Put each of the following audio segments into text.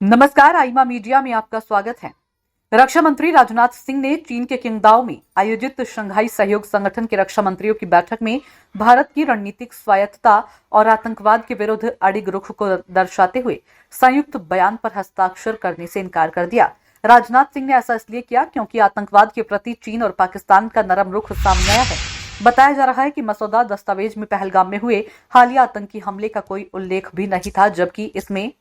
नमस्कार, आईमा मीडिया में आपका स्वागत है। रक्षा मंत्री राजनाथ सिंह ने चीन के किंगदाओ में आयोजित शंघाई सहयोग संगठन के रक्षा मंत्रियों की बैठक में भारत की रणनीतिक स्वायत्तता और आतंकवाद के विरुद्ध अडिग रुख को दर्शाते हुए संयुक्त बयान पर हस्ताक्षर करने से इनकार कर दिया। राजनाथ सिंह ने ऐसा इसलिए किया क्योंकि आतंकवाद के प्रति चीन और पाकिस्तान का नरम रुख सामने आया है। बताया जा रहा है कि मसौदा दस्तावेज में पहलगाम में हुए हालिया आतंकी हमले का कोई उल्लेख भी नहीं था, जबकि इसमें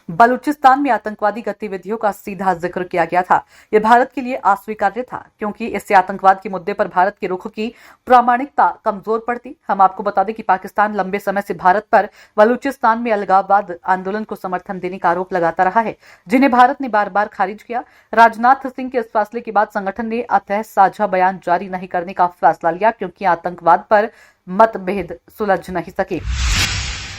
बलूचिस्तान में आतंकवादी गतिविधियों का सीधा जिक्र किया गया था। यह भारत के लिए अस्वीकार्य था क्योंकि इससे आतंकवाद के मुद्दे पर भारत के रुख की प्रामाणिकता कमजोर पड़ती। हम आपको बता दें कि पाकिस्तान लंबे समय से भारत पर बलूचिस्तान में अलगाववाद आंदोलन को समर्थन देने का आरोप लगाता रहा है, जिन्हें भारत ने बार बार खारिज किया। राजनाथ सिंह के इस फैसले के बाद संगठन ने अतः साझा बयान जारी नहीं करने का फैसला लिया क्योंकि आतंकवाद पर मतभेद सुलझ नहीं सके।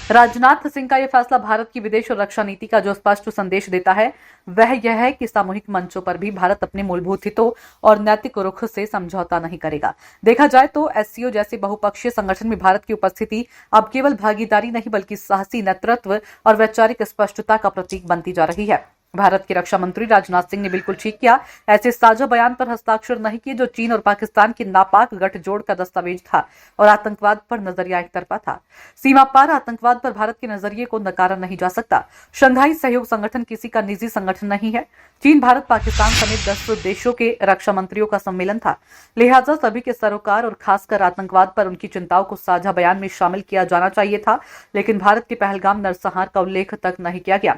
राजनाथ सिंह का यह फैसला भारत की विदेश और रक्षा नीति का जो स्पष्ट संदेश देता है वह यह है कि सामूहिक मंचों पर भी भारत अपने मूलभूत हितों और नैतिक रुख से समझौता नहीं करेगा। देखा जाए तो एससीओ जैसे बहुपक्षीय संगठन में भारत की उपस्थिति अब केवल भागीदारी नहीं बल्कि साहसी नेतृत्व और वैचारिक स्पष्टता का प्रतीक बनती जा रही है। भारत के रक्षा मंत्री राजनाथ सिंह ने बिल्कुल ठीक किया, ऐसे साझा बयान पर हस्ताक्षर नहीं किए जो चीन और पाकिस्तान के नापाक गठजोड़ का दस्तावेज था और आतंकवाद पर नजरिया एक तरफा था। सीमा पार आतंकवाद पर भारत के नजरिए को नकारा नहीं जा सकता। शंघाई सहयोग संगठन किसी का निजी संगठन नहीं है। चीन, भारत, पाकिस्तान समेत 10 देशों के रक्षा मंत्रियों का सम्मेलन था, लिहाजा सभी के सरोकार और खासकर आतंकवाद पर उनकी चिंताओं को साझा बयान में शामिल किया जाना चाहिए था, लेकिन भारत के पहलगाम नरसंहार का उल्लेख तक नहीं किया गया।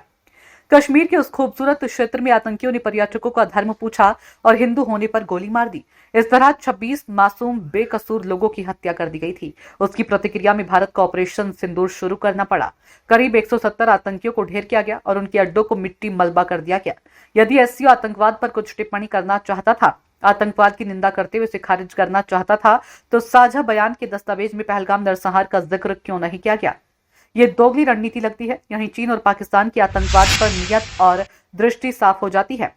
कश्मीर के उस खूबसूरत क्षेत्र में आतंकियों ने पर्यटकों का धर्म पूछा और हिंदू होने पर गोली मार दी। इस तरह 26 मासूम बेकसूर लोगों की हत्या कर दी गई थी। उसकी प्रतिक्रिया में भारत को ऑपरेशन सिंदूर शुरू करना पड़ा। करीब 170 आतंकियों को ढेर किया गया और उनके अड्डों को मिट्टी मलबा कर दिया गया। यदि एससीओ आतंकवाद पर कुछ टिप्पणी करना चाहता था, आतंकवाद की निंदा करते हुए इसे खारिज करना चाहता था, तो साझा बयान के दस्तावेज में पहलगाम नरसंहार का जिक्र क्यों नहीं किया गया? ये दोगली रणनीति लगती है। यहीं चीन और पाकिस्तान की आतंकवाद पर नियत और दृष्टि साफ हो जाती है।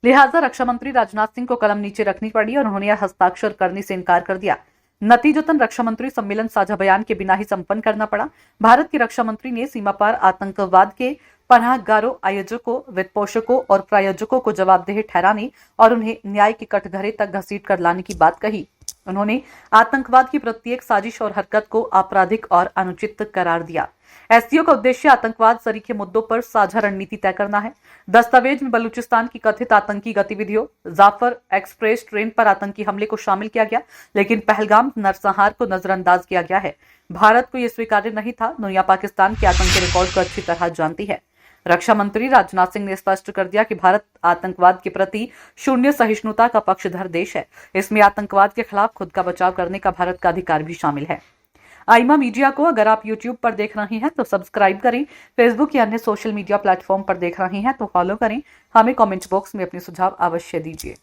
लिहाजा रक्षा मंत्री राजनाथ सिंह को कलम नीचे रखनी पड़ी और उन्होंने हस्ताक्षर करने से इनकार कर दिया। नतीजतन रक्षा मंत्री सम्मेलन साझा बयान के बिना ही संपन्न करना पड़ा। भारत के रक्षा मंत्री ने सीमा पार आतंकवाद के पनाहगारों, आयोजकों, वित्तपोषकों और प्रायोजकों को जवाबदेह ठहराने और उन्हें न्याय के कटघरे तक घसीट कर लाने की बात कही। उन्होंने आतंकवाद की प्रत्येक साजिश और हरकत को आपराधिक और अनुचित करार दिया। एससीओ का उद्देश्य आतंकवाद सरीखे मुद्दों पर साझा रणनीति तय करना है। दस्तावेज में बलूचिस्तान की कथित आतंकी गतिविधियों, जाफर एक्सप्रेस ट्रेन पर आतंकी हमले को शामिल किया गया, लेकिन पहलगाम नरसंहार को नजरअंदाज किया गया है। भारत को यह स्वीकार्य नहीं था। दुनिया पाकिस्तान के आतंकी रिकॉर्ड को अच्छी तरह जानती है। रक्षा मंत्री राजनाथ सिंह ने स्पष्ट कर दिया कि भारत आतंकवाद के प्रति शून्य सहिष्णुता का पक्षधर देश है। इसमें आतंकवाद के खिलाफ खुद का बचाव करने का भारत का अधिकार भी शामिल है। आईमा मीडिया को अगर आप YouTube पर देख रहे हैं तो सब्सक्राइब करें, फेसबुक या अन्य सोशल मीडिया प्लेटफॉर्म पर देख रहे हैं तो फॉलो करें। हमें कमेंट बॉक्स में अपने सुझाव अवश्य दीजिए।